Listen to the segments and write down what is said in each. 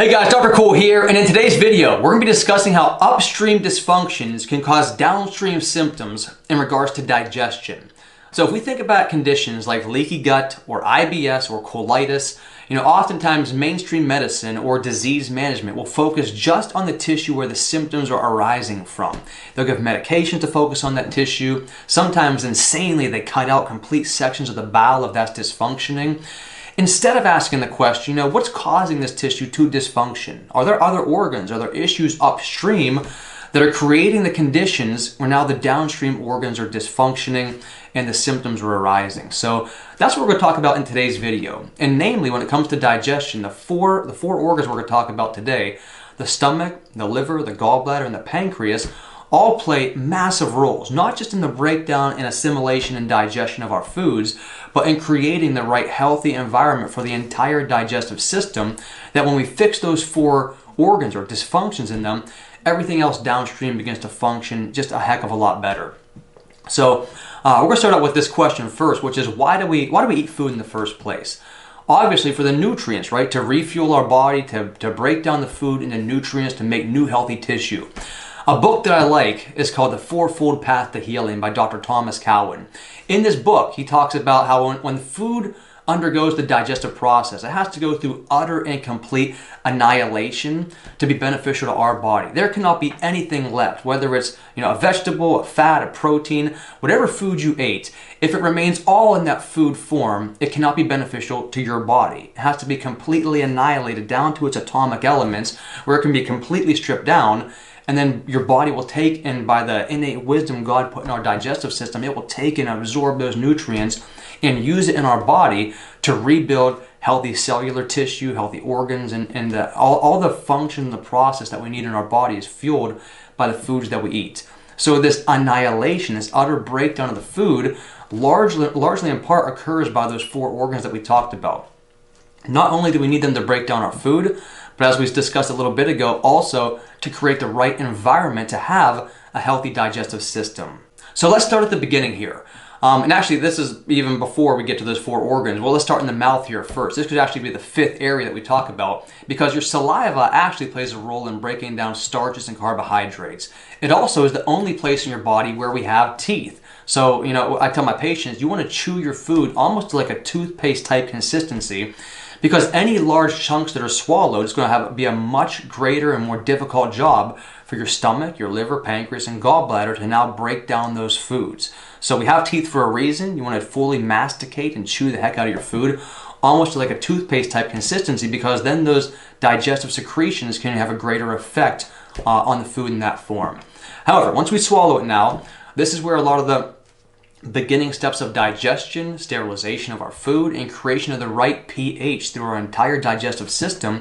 Hey guys, Dr. Cool here, and in today's video, we're going to be discussing how upstream dysfunctions can cause downstream symptoms in regards to digestion. So if we think about conditions like leaky gut or IBS or colitis, oftentimes mainstream medicine or disease management will focus just on the tissue where the symptoms are arising from. They'll give medication to focus on that tissue. Sometimes, insanely, they cut out complete sections of the bowel if that's dysfunctioning. Instead of asking the question, what's causing this tissue to dysfunction? Are there other organs? Are there issues upstream that are creating the conditions where now the downstream organs are dysfunctioning and the symptoms are arising? So that's what we're going to talk about in today's video. And namely, when it comes to digestion, the four organs we're going to talk about today, the stomach, the liver, the gallbladder, and the pancreas, all play massive roles, not just in the breakdown and assimilation and digestion of our foods, but in creating the right healthy environment for the entire digestive system, that when we fix those four organs or dysfunctions in them, everything else downstream begins to function just a heck of a lot better. So we're going to start out with this question first, which is why do we eat food in the first place? Obviously for the nutrients, right? To refuel our body, to break down the food into nutrients, to make new healthy tissue. A book that I like is called The Fourfold Path to Healing by Dr. Thomas Cowan. In this book, he talks about how when food undergoes the digestive process, it has to go through utter and complete annihilation to be beneficial to our body. There cannot be anything left, whether it's a vegetable, a fat, a protein, whatever food you ate. If it remains all in that food form, it cannot be beneficial to your body. It has to be completely annihilated down to its atomic elements, where it can be completely stripped down. And then your body will take, and by the innate wisdom God put in our digestive system, it will take and absorb those nutrients and use it in our body to rebuild healthy cellular tissue, healthy organs, and all the function, the process that we need in our body is fueled by the foods that we eat. So this annihilation, this utter breakdown of the food, largely in part occurs by those four organs that we talked about. Not only do we need them to break down our food, but as we discussed a little bit ago, also to create the right environment to have a healthy digestive system. So let's start at the beginning here. And actually, this is even before we get to those four organs. Well, let's start in the mouth here first. This could actually be the fifth area that we talk about, because your saliva actually plays a role in breaking down starches and carbohydrates. It also is the only place in your body where we have teeth. So, I tell my patients, you want to chew your food almost to like a toothpaste type consistency, because any large chunks that are swallowed is going to be a much greater and more difficult job for your stomach, your liver, pancreas, and gallbladder to now break down those foods. So we have teeth for a reason. You want to fully masticate and chew the heck out of your food, almost like a toothpaste type consistency, because then those digestive secretions can have a greater effect on the food in that form. However, once we swallow it now, this is where a lot of the beginning steps of digestion, sterilization of our food, and creation of the right pH through our entire digestive system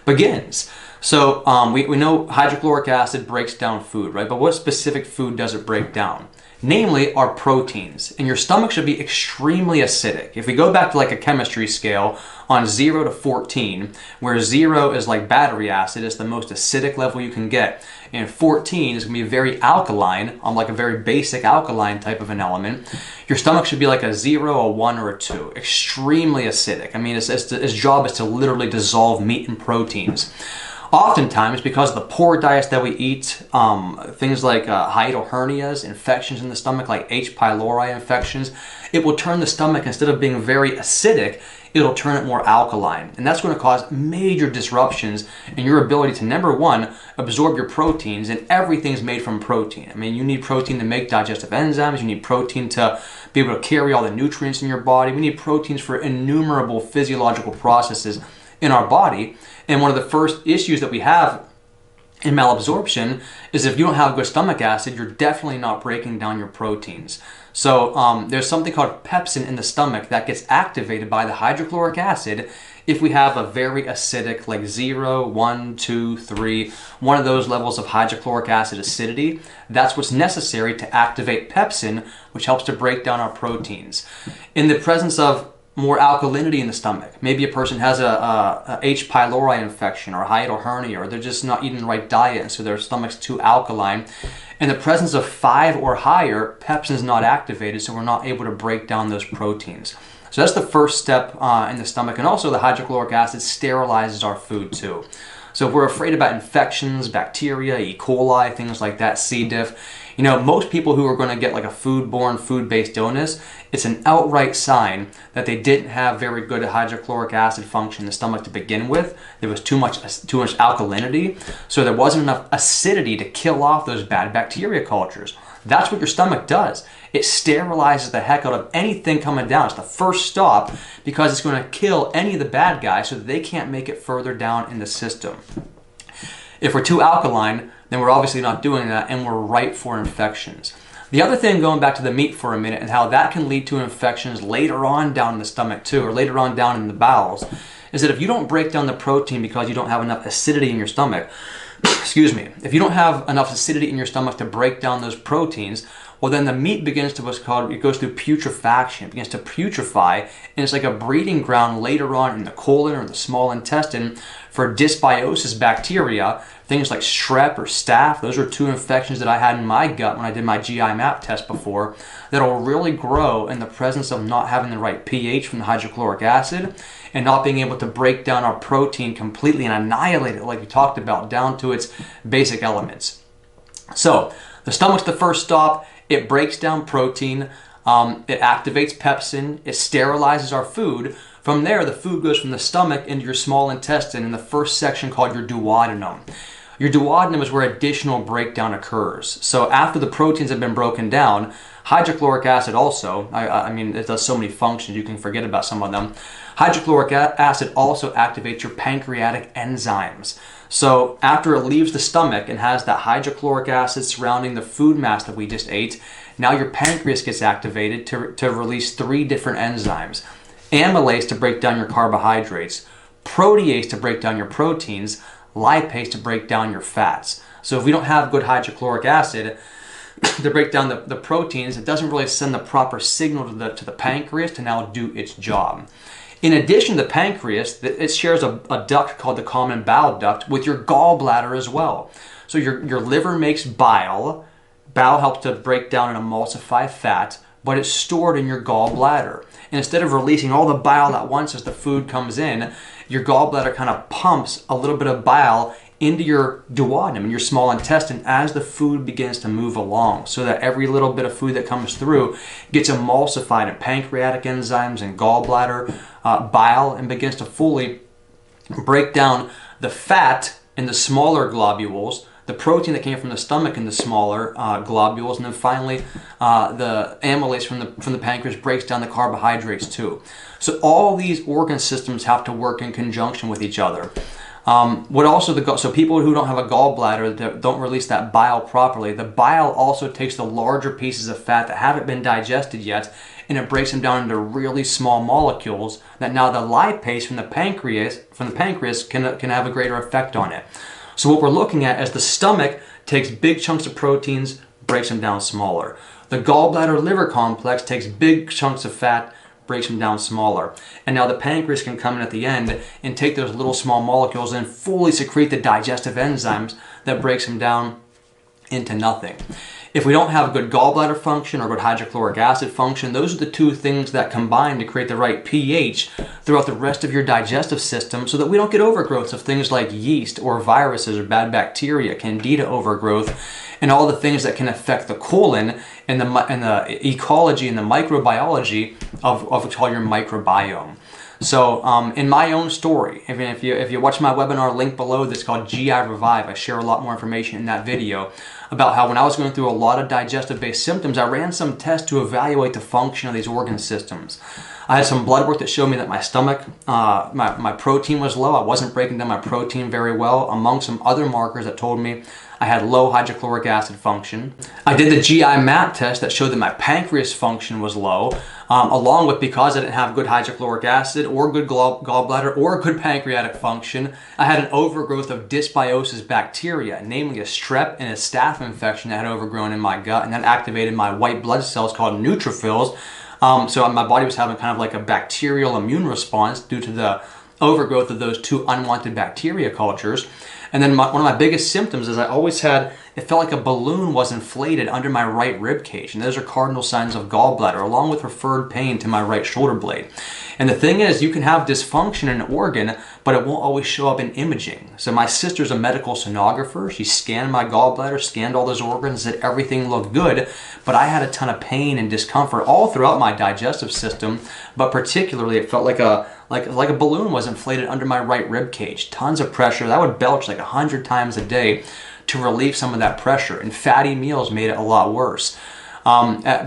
begins. So we know hydrochloric acid breaks down food, right? But what specific food does it break down? Namely, our proteins. And your stomach should be extremely acidic. If we go back to like a chemistry scale on 0 to 14, where 0 is like battery acid, it's the most acidic level you can get, and 14 is going to be very alkaline, on like a very basic alkaline type of an element, your stomach should be like a 0, a 1, or a 2. Extremely acidic. I mean, its job is to literally dissolve meat and proteins. Oftentimes, because of the poor diets that we eat, things like hiatal hernias, infections in the stomach like H. pylori infections, it will turn the stomach, instead of being very acidic, it'll turn it more alkaline. And that's going to cause major disruptions in your ability to, number one, absorb your proteins, and everything's made from protein. I mean, you need protein to make digestive enzymes, you need protein to be able to carry all the nutrients in your body, we need proteins for innumerable physiological processes in our body. And one of the first issues that we have in malabsorption is if you don't have good stomach acid, you're definitely not breaking down your proteins. So there's something called pepsin in the stomach that gets activated by the hydrochloric acid if we have a very acidic, like 0, 1, 2, 3, one of those levels of hydrochloric acid acidity. That's what's necessary to activate pepsin, which helps to break down our proteins. In the presence of more alkalinity in the stomach, maybe a person has a H. pylori infection or a hiatal hernia, or they're just not eating the right diet, and so their stomach's too alkaline. In the presence of 5 or higher, pepsin is not activated, so we're not able to break down those proteins. So that's the first step in the stomach. And also the hydrochloric acid sterilizes our food too. So if we're afraid about infections, bacteria, E. coli, things like that, C. diff, most people who are going to get like a foodborne, food-based illness, it's an outright sign that they didn't have very good hydrochloric acid function in the stomach to begin with. There was too much alkalinity, so there wasn't enough acidity to kill off those bad bacteria cultures. That's what your stomach does. It sterilizes the heck out of anything coming down. It's the first stop because it's going to kill any of the bad guys so that they can't make it further down in the system. If we're too alkaline, then we're obviously not doing that and we're ripe for infections. The other thing, going back to the meat for a minute and how that can lead to infections later on down in the stomach too, or later on down in the bowels, is that if you don't break down the protein because you don't have enough acidity in your stomach, excuse me, if you don't have enough acidity in your stomach to break down those proteins, well then the meat begins to it goes through putrefaction. It begins to putrefy, and it's like a breeding ground later on in the colon or the small intestine for dysbiosis bacteria, things like strep or staph. Those are two infections that I had in my gut when I did my GI map test before, that'll really grow in the presence of not having the right pH from the hydrochloric acid and not being able to break down our protein completely and annihilate it like we talked about down to its basic elements. So the stomach's the first stop. It breaks down protein, it activates pepsin, it sterilizes our food. From there, the food goes from the stomach into your small intestine in the first section called your duodenum. Your duodenum is where additional breakdown occurs. So after the proteins have been broken down, hydrochloric acid also, I mean, it does so many functions, you can forget about some of them. Hydrochloric acid also activates your pancreatic enzymes. So after it leaves the stomach and has that hydrochloric acid surrounding the food mass that we just ate, now your pancreas gets activated to release 3 different enzymes. Amylase to break down your carbohydrates, protease to break down your proteins, lipase to break down your fats. So if we don't have good hydrochloric acid to break down the proteins, it doesn't really send the proper signal to the pancreas to now do its job. In addition to the pancreas, it shares a duct called the common bile duct with your gallbladder as well. So your liver makes bile. Bile helps to break down and emulsify fat, but it's stored in your gallbladder. And instead of releasing all the bile at once as the food comes in, your gallbladder kind of pumps a little bit of bile into your duodenum, in your small intestine, as the food begins to move along, so that every little bit of food that comes through gets emulsified in pancreatic enzymes and gallbladder bile and begins to fully break down the fat in the smaller globules, the protein that came from the stomach in the smaller globules, and then finally the amylase from the pancreas breaks down the carbohydrates too. So all these organ systems have to work in conjunction with each other. So people who don't have a gallbladder, that don't release that bile properly, the bile also takes the larger pieces of fat that haven't been digested yet, and it breaks them down into really small molecules that now the lipase from the pancreas can have a greater effect on it. So what we're looking at is the stomach takes big chunks of proteins, breaks them down smaller. The gallbladder liver complex takes big chunks of fat, breaks them down smaller. And now the pancreas can come in at the end and take those little small molecules and fully secrete the digestive enzymes that breaks them down into nothing. If we don't have good gallbladder function or good hydrochloric acid function, those are the two things that combine to create the right pH throughout the rest of your digestive system so that we don't get overgrowth of things like yeast or viruses or bad bacteria, candida overgrowth, and all the things that can affect the colon and the ecology and the microbiology of what we call your microbiome. So in my own story, if you watch my webinar link below that's called GI Revive, I share a lot more information in that video about how when I was going through a lot of digestive-based symptoms, I ran some tests to evaluate the function of these organ systems. I had some blood work that showed me that my stomach, my protein was low. I wasn't breaking down my protein very well, among some other markers that told me I had low hydrochloric acid function. I did the GI map test that showed that my pancreas function was low, along with, because I didn't have good hydrochloric acid or good gallbladder or good pancreatic function, I had an overgrowth of dysbiosis bacteria, namely a strep and a staph infection that had overgrown in my gut, and that activated my white blood cells called neutrophils. So my body was having kind of like a bacterial immune response due to the overgrowth of those two unwanted bacteria cultures. And then one of my biggest symptoms is I always had, it felt like a balloon was inflated under my right rib cage. And those are cardinal signs of gallbladder, along with referred pain to my right shoulder blade. And the thing is, you can have dysfunction in an organ, but it won't always show up in imaging. So my sister's a medical sonographer. She scanned my gallbladder, scanned all those organs, said everything looked good, but I had a ton of pain and discomfort all throughout my digestive system, but particularly it felt like a balloon was inflated under my right rib cage. Tons of pressure. I would belch like 100 times a day to relieve some of that pressure, and fatty meals made it a lot worse.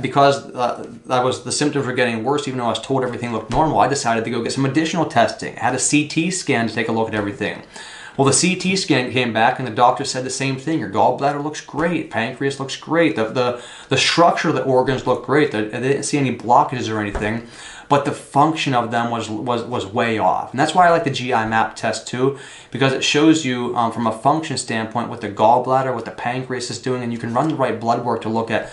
Because the symptoms were getting worse, even though I was told everything looked normal, I decided to go get some additional testing. I had a CT scan to take a look at everything. Well, the CT scan came back and the doctor said the same thing. Your gallbladder looks great, pancreas looks great, the structure of the organs looked great. They didn't see any blockages or anything, but the function of them was way off. And that's why I like the GI map test too, because it shows you from a function standpoint what the gallbladder, what the pancreas is doing, and you can run the right blood work to look at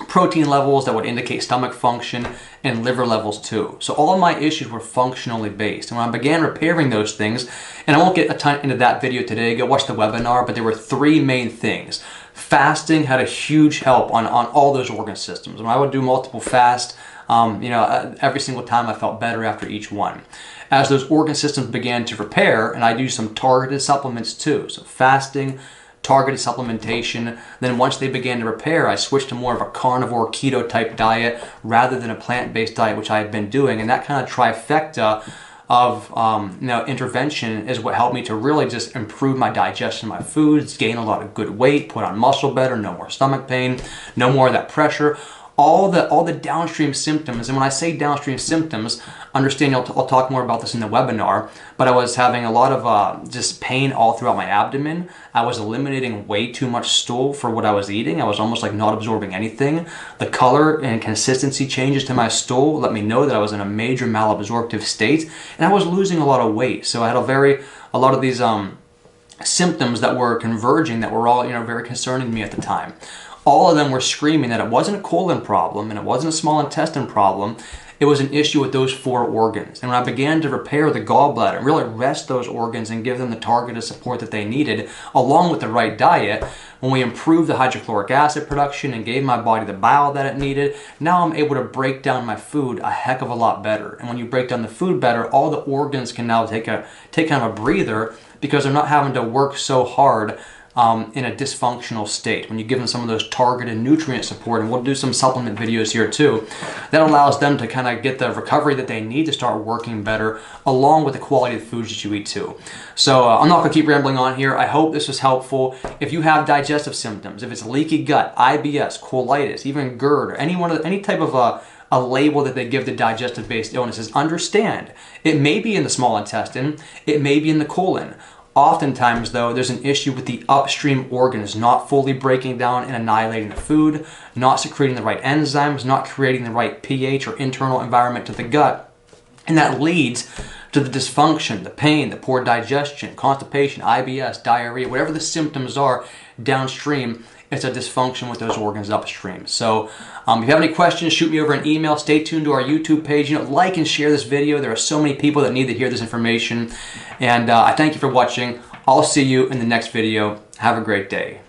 protein levels that would indicate stomach function, and liver levels too. So all of my issues were functionally based. And when I began repairing those things, and I won't get a ton into that video today, go watch the webinar, but there were three main things. Fasting had a huge help on all those organ systems. When I would do multiple fasts, every single time I felt better after each one. As those organ systems began to repair, and I do some targeted supplements too. So fasting, targeted supplementation. Then once they began to repair, I switched to more of a carnivore keto type diet rather than a plant-based diet, which I had been doing. And that kind of trifecta of intervention is what helped me to really just improve my digestion of my foods, gain a lot of good weight, put on muscle better, no more stomach pain, no more of that pressure. All the downstream symptoms, and when I say downstream symptoms, understand I'll talk more about this in the webinar, but I was having a lot of just pain all throughout my abdomen. I was eliminating way too much stool for what I was eating. I was almost like not absorbing anything. The color and consistency changes to my stool let me know that I was in a major malabsorptive state, and I was losing a lot of weight. So I had a lot of these symptoms that were converging that were all very concerning to me at the time. All of them were screaming that it wasn't a colon problem and it wasn't a small intestine problem. It was an issue with those four organs. And when I began to repair the gallbladder and really rest those organs and give them the targeted support that they needed, along with the right diet, when we improved the hydrochloric acid production and gave my body the bile that it needed, now I'm able to break down my food a heck of a lot better. And when you break down the food better, all the organs can now take kind of a breather, because they're not having to work so hard in a dysfunctional state. When you give them some of those targeted nutrient support, and we'll do some supplement videos here too, that allows them to kind of get the recovery that they need to start working better, along with the quality of the foods that you eat too. So I'm not going to keep rambling on here. I hope this was helpful. If you have digestive symptoms, if it's leaky gut, IBS, colitis, even GERD, or any type of a label that they give to digestive-based illnesses, understand it may be in the small intestine, it may be in the colon. Oftentimes, though, there's an issue with the upstream organs not fully breaking down and annihilating the food, not secreting the right enzymes, not creating the right pH or internal environment to the gut. And that leads to the dysfunction, the pain, the poor digestion, constipation, IBS, diarrhea, whatever the symptoms are downstream. It's a dysfunction with those organs upstream. So if you have any questions, shoot me over an email. Stay tuned to our YouTube page. Like and share this video. There are so many people that need to hear this information. And I thank you for watching. I'll see you in the next video. Have a great day.